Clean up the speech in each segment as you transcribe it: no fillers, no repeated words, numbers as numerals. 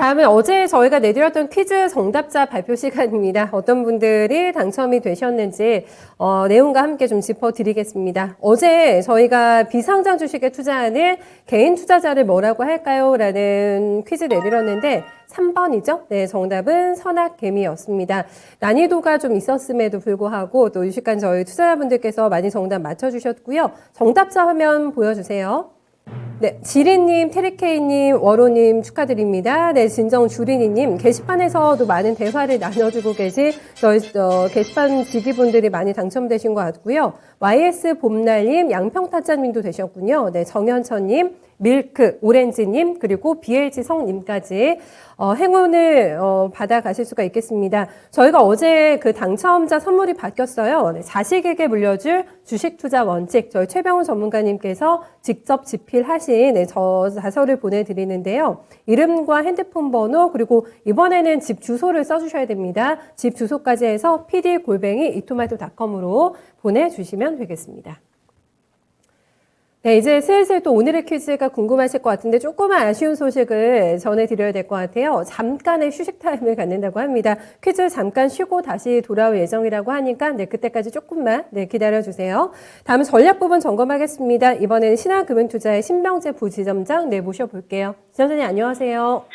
다음은 어제 저희가 내드렸던 퀴즈 정답자 발표 시간입니다. 어떤 분들이 당첨이 되셨는지 내용과 함께 좀 짚어드리겠습니다. 어제 저희가 비상장 주식에 투자하는 개인 투자자를 뭐라고 할까요? 라는 퀴즈 내드렸는데 3번이죠? 네, 정답은 선악개미였습니다. 난이도가 좀 있었음에도 불구하고 또 유식한 저희 투자자분들께서 많이 정답 맞춰주셨고요. 정답자 화면 보여주세요. 네, 지리님, 테리케이님, 워로님 축하드립니다. 네, 진정주린이님, 게시판에서도 많은 대화를 나눠주고 계신 저희 게시판 지기분들이 많이 당첨되신 것 같고요. YS 봄날님, 양평타짜님도 되셨군요. 네, 정현천님, 밀크, 오렌지님, 그리고 BLG 성님까지 행운을 받아가실 수가 있겠습니다. 저희가 어제 그 당첨자 선물이 바뀌었어요. 네, 자식에게 물려줄 주식 투자 원칙, 저희 최병훈 전문가님께서 직접 집필하신 저 자서를 보내드리는데요. 이름과 핸드폰 번호, 그리고 이번에는 집 주소를 써주셔야 됩니다. 집 주소까지 해서 pd@이토마토닷컴으로 보내주시면 되겠습니다. 네, 이제 슬슬 또 오늘의 퀴즈가 궁금하실 것 같은데 조금만 아쉬운 소식을 전해드려야 될 것 같아요. 잠깐의 휴식 타임을 갖는다고 합니다. 퀴즈 잠깐 쉬고 다시 돌아올 예정이라고 하니까 그때까지 조금만 기다려주세요. 다음 전략 부분 점검하겠습니다. 이번에는 신한금융투자의 신병재 부지점장 모셔볼게요. 지점장님 안녕하세요.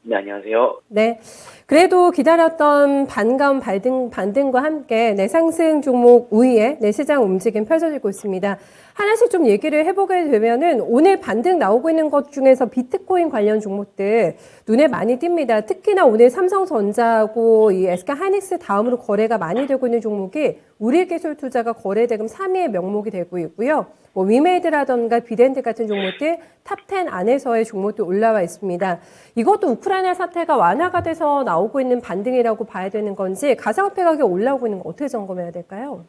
네, 안녕하세요. 네. 그래도 기다렸던 반가운 반등과 함께 상승 종목 우위에 시장 움직임 펼쳐지고 있습니다. 하나씩 좀 얘기를 해보게 되면은 오늘 반등 나오고 있는 것 중에서 비트코인 관련 종목들 눈에 많이 띕니다. 특히나 오늘 삼성전자하고 이 SK하이닉스 다음으로 거래가 많이 되고 있는 종목이 우리기술투자가 거래대금 3위의 명목이 되고 있고요. 위메이드라던가 비덴드 같은 종목들 탑10 안에서의 종목도 올라와 있습니다. 이것도 우크라이나 사태가 완화가 돼서 나오고 있는 반등이라고 봐야 되는 건지 가상화폐 가격이 올라오고 있는 거 어떻게 점검해야 될까요?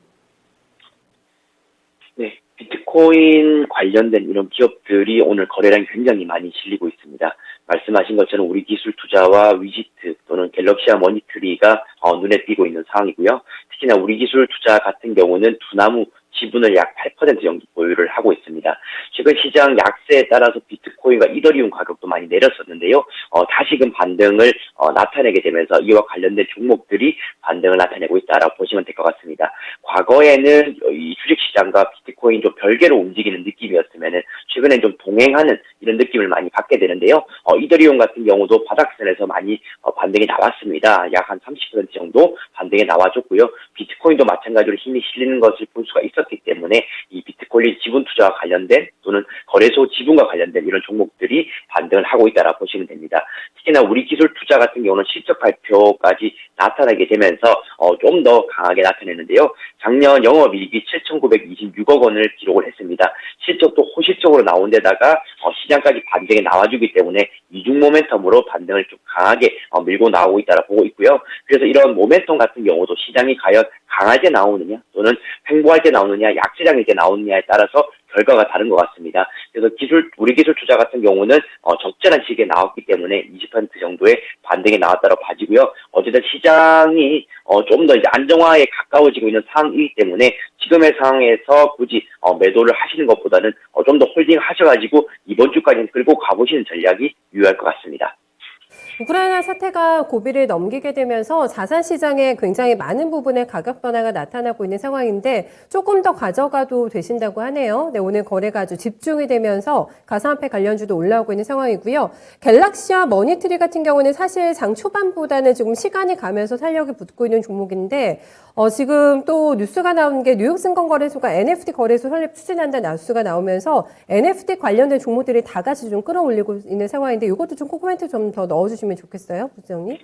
네, 비트코인 관련된 이런 기업들이 오늘 거래량이 굉장히 많이 실리고 있습니다. 말씀하신 것처럼 우리 기술 투자와 위지트 또는 갤럭시와 머니트리가 눈에 띄고 있는 상황이고요. 특히나 우리 기술 투자 같은 경우는 두나무 지분을 약 8% 정도 보유를 하고 있습니다. 최근 시장 약세에 따라서 비트코인과 이더리움 가격도 많이 내렸었는데요. 다시금 반등을 나타내게 되면서 이와 관련된 종목들이 반등을 나타내고 있다라고 보시면 될 것 같습니다. 과거에는 이 주식시장과 비트코인 좀 별개로 움직이는 느낌이었으면은 최근엔 좀 동행하는 이런 느낌을 많이 받게 되는데요. 이더리움 같은 경우도 바닥선에서 많이 반등이 나왔습니다. 약 한 30% 정도 반등이 나와줬고요. 비트코인도 마찬가지로 힘이 실리는 것을 볼 수가 있었기 때문에 이 비트코인 지분 투자와 관련된 또는 거래소 지분과 관련된 이런 종목들이 반등을 하고 있다라고 보시면 됩니다. 특히나 우리 기술 투자 같은 경우는 실적 발표까지 나타나게 되면서 좀 더 강하게 나타냈는데요. 작년 영업이익이 7,926억 원을 기록을 했습니다. 실적도 호실적으로 나온 데다가 시장까지 반등이 나와주기 때문에 이중 모멘텀으로 반등을 좀 강하게 밀고 나오고 있다라고 보고 있고요. 그래서 이런 모멘텀 같은 경우도 시장이 과연 강할 때 나오느냐 또는 횡보할 때 나오느냐 약세장일 때 나오느냐에 따라서 결과가 다른 것 같습니다. 그래서 우리 기술 투자 같은 경우는 적절한 시기에 나왔기 때문에 20% 정도의 반등이 나왔다고 봐지고요. 어쨌든 시장이 좀 더 이제 안정화에 가까워지고 있는 상황이기 때문에 지금의 상황에서 굳이 매도를 하시는 것보다는 좀 더 홀딩 하셔가지고 이번 주까지는 끌고 가보시는 전략이 유효할 것 같습니다. 우크라이나 사태가 고비를 넘기게 되면서 자산 시장에 굉장히 많은 부분의 가격 변화가 나타나고 있는 상황인데 조금 더 가져가도 되신다고 하네요. 네, 오늘 거래가 아주 집중이 되면서 가상화폐 관련주도 올라오고 있는 상황이고요. 갤럭시와 머니트리 같은 경우는 사실 장 초반보다는 조금 시간이 가면서 탄력이 붙고 있는 종목인데 지금 또 뉴스가 나온 게 뉴욕증권거래소가 NFT 거래소 설립 추진한다는 뉴스가 나오면서 NFT 관련된 종목들이 다 같이 좀 끌어올리고 있는 상황인데 이것도 좀 코멘트 좀 더 넣어주시면 좋겠어요, 부장님.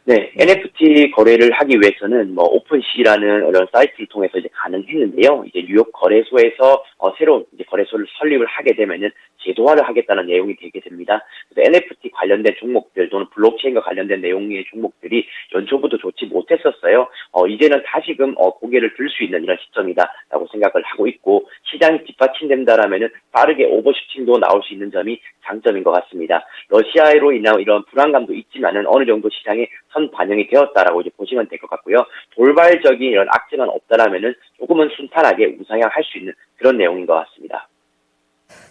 네, NFT 거래를 하기 위해서는 오픈시라는 이런 사이트를 통해서 이제 가능했는데요. 이제 뉴욕 거래소에서 새로운 이제 거래소를 설립을 하게 되면은 제도화를 하겠다는 내용이 되게 됩니다. 그래서 NFT 관련된 종목들 또는 블록체인과 관련된 내용의 종목들이 연초부터 좋지 못했었어요. 이제는 다시금 고개를 들 수 있는 이런 시점이다라고 생각을 하고 있고 시장이 뒷받침된다라면은 빠르게 오버슈팅도 나올 수 있는 점이 장점인 것 같습니다. 러시아로 인한 이런 불안감도 있지만은 어느 정도 시장에 선 반영이 되었다라고 이제 보시면 될 것 같고요. 돌발적인 이런 악재만 없다라면은 조금은 순탄하게 우상향할 수 있는 그런 내용인 것 같습니다.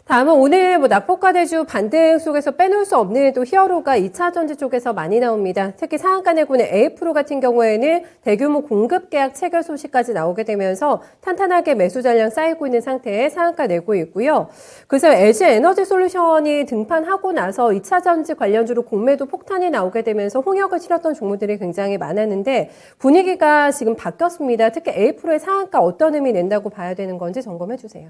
다음은 오늘 낙폭과대주 반등 속에서 빼놓을 수 없는 또 히어로가 2차 전지 쪽에서 많이 나옵니다. 특히 상한가 내고는 에이프로 같은 경우에는 대규모 공급 계약 체결 소식까지 나오게 되면서 탄탄하게 매수 잔량 쌓이고 있는 상태에 상한가 내고 있고요. 그래서 LG 에너지 솔루션이 등판하고 나서 2차 전지 관련주로 공매도 폭탄이 나오게 되면서 홍역을 치렀던 종목들이 굉장히 많았는데 분위기가 지금 바뀌었습니다. 특히 에이프로의 상한가 어떤 의미 낸다고 봐야 되는 건지 점검해 주세요.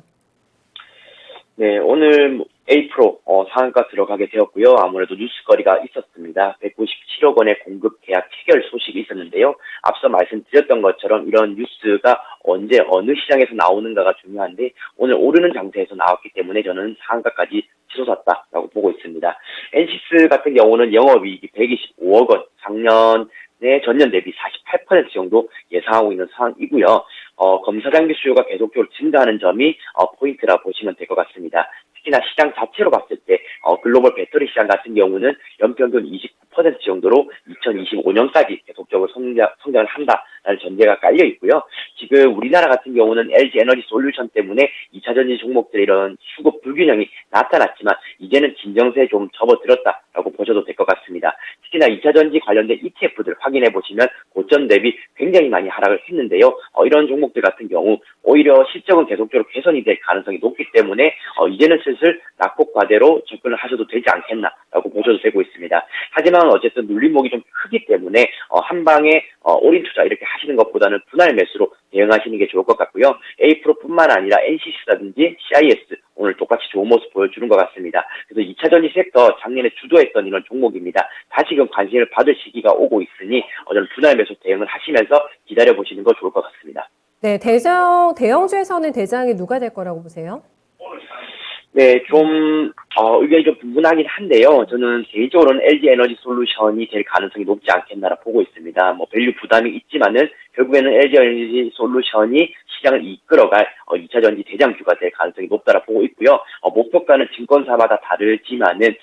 네, 오늘 A프로 상한가 들어가게 되었고요. 아무래도 뉴스거리가 있었습니다. 197억 원의 공급 계약 체결 소식이 있었는데요. 앞서 말씀드렸던 것처럼 이런 뉴스가 언제 어느 시장에서 나오는가가 중요한데 오늘 오르는 장세에서 나왔기 때문에 저는 상한가까지 치솟았다라고 보고 있습니다. 엔시스 같은 경우는 영업이익이 125억 원, 작년에 전년 대비 48% 정도 예상하고 있는 상황이고요. 검사 장비 수요가 계속적으로 증가하는 점이 포인트라 보시면 될 것 같습니다. 특히나 시장 자체로 봤을 때 글로벌 배터리 시장 같은 경우는 연평균 29% 정도로 2025년까지 계속적으로 성장을 한다라는 전제가 깔려 있고요. 지금 우리나라 같은 경우는 LG 에너지 솔루션 때문에 2차 전지 종목들의 이런 수급 불균형이 나타났지만 이제는 진정세에 좀 접어들었다라고 보셔도 될 것 같습니다. 특히나 2차 전지 관련된 ETF들 확인해 보시면 고점 대비 굉장히 많이 하락을 했는데요. 이런 종목들 같은 경우 오히려 실적은 계속적으로 개선이 될 가능성이 높기 때문에 이제는 슬슬 낙폭 과대로 접근을 하셔도 되지 않겠나라고 보셔도 되고 있습니다. 하지만 어쨌든 눌림목이 좀 크기 때문에 한 방에 올인 투자 이렇게 하시는 것보다는 분할 매수로 대응하시는 게 좋을 것 같고요. A프로뿐만 아니라 NCC라든지 CIS 오늘 똑같이 좋은 모습 보여주는 것 같습니다. 그래서 2차 전지 섹터 작년에 주도했던 이런 종목입니다. 다시금 관심을 받을 시기가 오고 있으니 저는 분할 매수 대응을 하시면서 기다려보시는 거 좋을 것 같습니다. 네, 대형주에서는 대장이 누가 될 거라고 보세요? 네, 좀 의견이 좀 분분하긴 한데요. 저는 개인적으로는 LG 에너지 솔루션이 될 가능성이 높지 않겠나라 보고 있습니다. 밸류 부담이 있지만은 결국에는 LG 에너지 솔루션이 시장을 이끌어갈 2차 전지 대장주가 될 가능성이 높다라 보고 있고요. 목표가는 증권사마다 다르지만은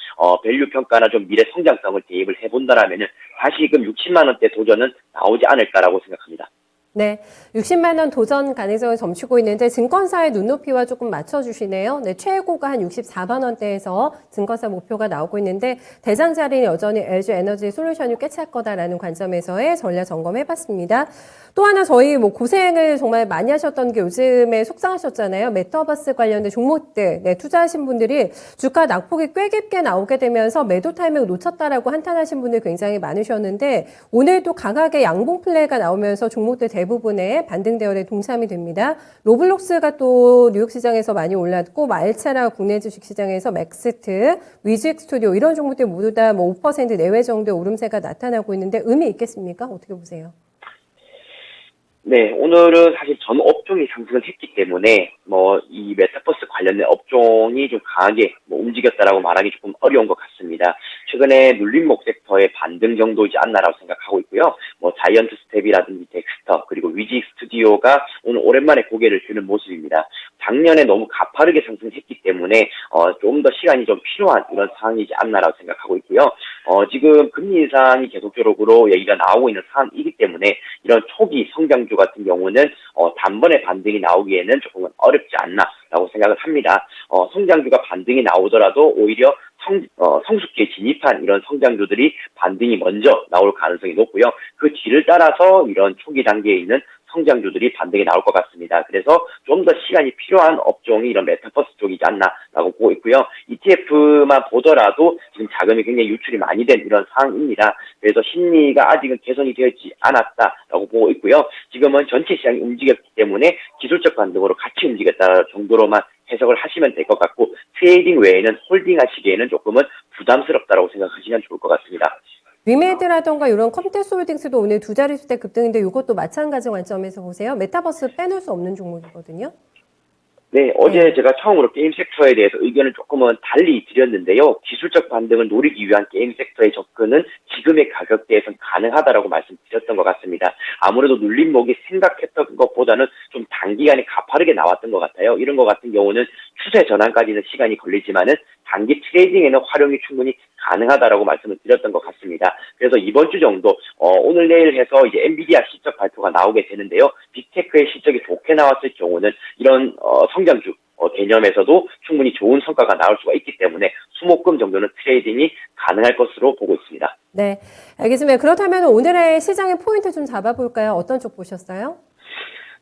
밸류 평가나 좀 미래 성장성을 대입을 해본다라면은 다시금 60만 원대 도전은 나오지 않을까라고 생각합니다. 네, 60만 원 도전 가능성을 점치고 있는데 증권사의 눈높이와 조금 맞춰주시네요. 네, 최고가 한 64만 원대에서 증권사 목표가 나오고 있는데 대장 자리는 여전히 LG 에너지 솔루션이 꿰찰 거다라는 관점에서의 전략 점검해봤습니다. 또 하나 저희 고생을 정말 많이 하셨던 게 요즘에 속상하셨잖아요. 메타버스 관련된 종목들 투자하신 분들이 주가 낙폭이 꽤 깊게 나오게 되면서 매도 타이밍을 놓쳤다라고 한탄하신 분들 굉장히 많으셨는데 오늘도 강하게 양봉 플레이가 나오면서 종목들 대부분의 반등 대열에 동참이 됩니다. 로블록스가 또 뉴욕 시장에서 많이 올랐고 알차라 국내 주식 시장에서 맥스트, 위직 스튜디오 이런 종목들 모두 다 5% 내외 정도의 오름세가 나타나고 있는데 의미 있겠습니까? 어떻게 보세요? 네, 오늘은 사실 전 업종이 상승을 했기 때문에 이 메타버스 관련된 업종이 좀 강하게 움직였다라고 말하기 조금 어려운 것 같습니다. 최근에 눌림목 섹터의 반등 정도이지 않나라고 생각하고 있고요. 자이언트 스텝이라든지 덱스터 그리고 위직 스튜디오가 오늘 오랜만에 고개를 드는 모습입니다. 작년에 너무 가파르게 상승했기 때문에 좀 더 시간이 좀 필요한 이런 상황이지 않나라고 생각하고 있고요. 지금 금리 인상이 계속적으로 얘기가 나오고 있는 상황이기 때문에 이런 초기 성장주 같은 경우는 단번에 반등이 나오기에는 조금은 어렵지 않나라고 생각을 합니다. 성장주가 반등이 나오더라도 오히려 성숙기에 진입한 이런 성장주들이 반등이 먼저 나올 가능성이 높고요. 그 뒤를 따라서 이런 초기 단계에 있는 성장주들이 반등이 나올 것 같습니다. 그래서 좀 더 시간이 필요한 업종이 이런 메타버스 쪽이지 않나라고 보고 있고요. ETF만 보더라도 지금 자금이 굉장히 유출이 많이 된 이런 상황입니다. 그래서 심리가 아직은 개선이 되지 않았다라고 보고 있고요. 지금은 전체 시장이 움직였기 때문에 기술적 반등으로 같이 움직였다 정도로만 해석을 하시면 될 것 같고 트레이딩 외에는 홀딩 하시기에는 조금은 부담스럽다라고 생각하시면 좋을 것 같습니다. 위메드라던가 이런 컴퓨터스 홀딩스도 오늘 두 자릿수대 급등인데 이것도 마찬가지 관점에서 보세요. 메타버스 빼놓을 수 없는 종목이거든요. 네, 어제 제가 처음으로 게임 섹터에 대해서 의견을 조금은 달리 드렸는데요. 기술적 반등을 노리기 위한 게임 섹터의 접근은 지금의 가격대에선 가능하다라고 말씀드렸던 것 같습니다. 아무래도 눌림목이 생각했던 것보다는 좀 단기간에 가파르게 나왔던 것 같아요. 이런 것 같은 경우는 추세 전환까지는 시간이 걸리지만은 단기 트레이딩에는 활용이 충분히 가능하다라고 말씀을 드렸던 것 같습니다. 그래서 이번 주 정도 오늘 내일 해서 이제 엔비디아 실적 발표가 나오게 되는데요. 빅테크의 실적이 좋게 나왔을 경우는 이런 성장주 개념에서도 충분히 좋은 성과가 나올 수가 있기 때문에 수목금 정도는 트레이딩이 가능할 것으로 보고 있습니다. 네, 알겠습니다. 그렇다면 오늘의 시장의 포인트 좀 잡아볼까요? 어떤 쪽 보셨어요?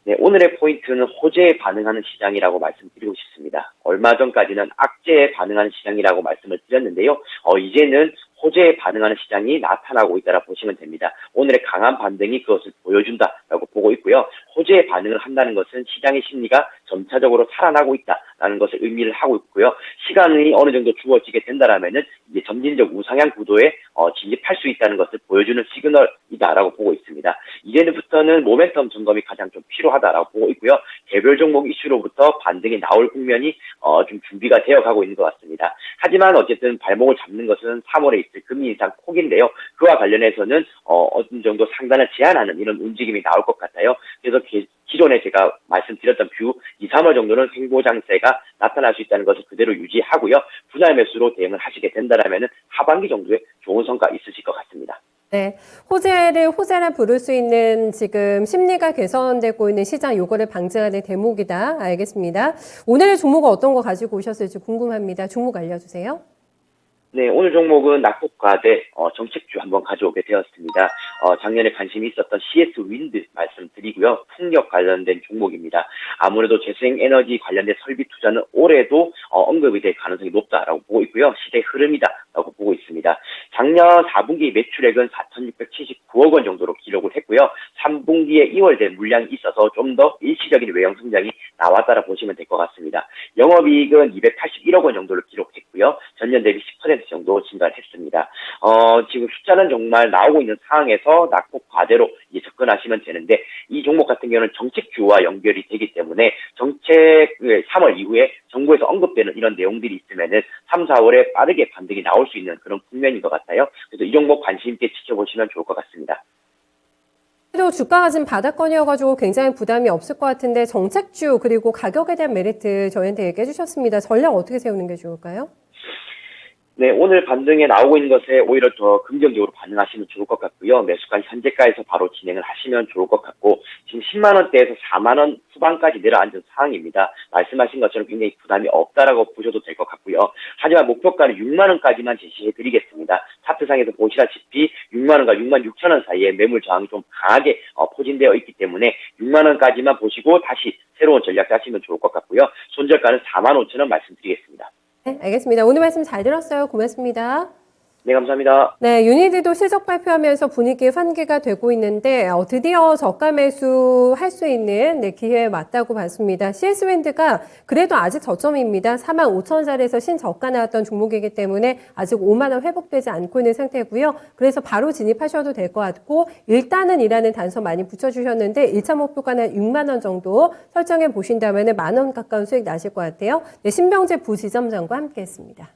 네, 오늘의 포인트는 호재에 반응하는 시장이라고 말씀드리고 싶습니다. 얼마 전까지는 악재에 반응하는 시장이라고 말씀을 드렸는데요. 이제는 호재에 반응하는 시장이 나타나고 있다라 보시면 됩니다. 오늘의 강한 반등이 그것을 보여준다라고 보고 있고요. 호재에 반응을 한다는 것은 시장의 심리가 점차적으로 살아나고 있다라는 것을 의미를 하고 있고요. 시간이 어느 정도 주어지게 된다라면은 이제 점진적 우상향 구도에 진입할 수 있다는 것을 보여주는 시그널이다라고 보고 있습니다. 이제부터는 모멘텀 점검이 가장 좀 필요하다라고 보고 있고요. 개별 종목 이슈로부터 반등이 나올 국면이 좀 준비가 되어 가고 있는 것 같습니다. 하지만 어쨌든 발목을 잡는 것은 3월에 있을 금리 인상 폭인데요. 그와 관련해서는 어느 정도 상단을 제한하는 이런 움직임이 나올 것 같아요. 그래서 기존에 제가 말씀드렸던 뷰 2, 3월 정도는 횡보장세가 나타날 수 있다는 것을 그대로 유지하고요. 분할 매수로 대응을 하시게 된다라면은 하반기 정도에 좋은 성과 있으실 것 같습니다. 네, 호재라 부를 수 있는 지금 심리가 개선되고 있는 시장, 요거를 방지하는 대목이다. 알겠습니다. 오늘의 종목은 어떤 거 가지고 오셨을지 궁금합니다. 종목 알려주세요. 네, 오늘 종목은 낙폭과대 정책주 한번 가져오게 되었습니다. 작년에 관심이 있었던 CS 윈드 말씀드리고요. 풍력 관련된 종목입니다. 아무래도 재생에너지 관련된 설비 투자는 올해도 언급이 될 가능성이 높다라고 보고 있고요. 시대 흐름이다라고 보고 있습니다. 작년 4분기 매출액은 4,679억 원 정도로 기록을 했고요. 3분기에 2월된 물량이 있어서 좀 더 일시적인 외형 성장이 나왔다라 보시면 될 것 같습니다. 영업이익은 281억 원 정도를 기록했고요. 전년 대비 10% 정도 증가를 했습니다. 지금 숫자는 정말 나오고 있는 상황에서 낙폭 과대로 이제 접근하시면 되는데 이 종목 같은 경우는 정책주와 연결이 되기 때문에 정책 3월 이후에 정부에서 언급되는 이런 내용들이 있으면은 3, 4월에 빠르게 반등이 나올 수 있는 그런 국면인 것 같아요. 그래서 이 종목 관심 있게 지켜보시면 좋을 것 같습니다. 또 주가가 지금 바닥권이어가지고 굉장히 부담이 없을 것 같은데 정책주 그리고 가격에 대한 메리트 저희한테 얘기해 주셨습니다. 전략 어떻게 세우는 게 좋을까요? 네, 오늘 반등에 나오고 있는 것에 오히려 더 긍정적으로 반응하시면 좋을 것 같고요. 매수가 현재가에서 바로 진행을 하시면 좋을 것 같고 지금 10만 원대에서 4만 원 후반까지 내려앉은 상황입니다. 말씀하신 것처럼 굉장히 부담이 없다라고 보셔도 될 것 같고요. 하지만 목표가는 6만 원까지만 제시해드리겠습니다. 차트상에서 보시다시피 6만 원과 6만 6천 원 사이에 매물 저항이 좀 강하게 포진되어 있기 때문에 6만 원까지만 보시고 다시 새로운 전략 짜시면 좋을 것 같고요. 손절가는 4만 5천 원 말씀드리겠습니다. 네, 알겠습니다. 오늘 말씀 잘 들었어요. 고맙습니다. 네, 감사합니다. 네, 유니디도 실적 발표하면서 분위기 환기가 되고 있는데 드디어 저가 매수할 수 있는 기회에 맞다고 봤습니다. CS윈드가 그래도 아직 저점입니다. 45,000원짜리에서 신저가 나왔던 종목이기 때문에 아직 5만 원 회복되지 않고 있는 상태고요. 그래서 바로 진입하셔도 될 것 같고 일단은 이라는 단서 많이 붙여주셨는데 1차 목표가는 6만 원 정도 설정해 보신다면 만 원 가까운 수익 나실 것 같아요. 네, 신병재 부지점장과 함께했습니다.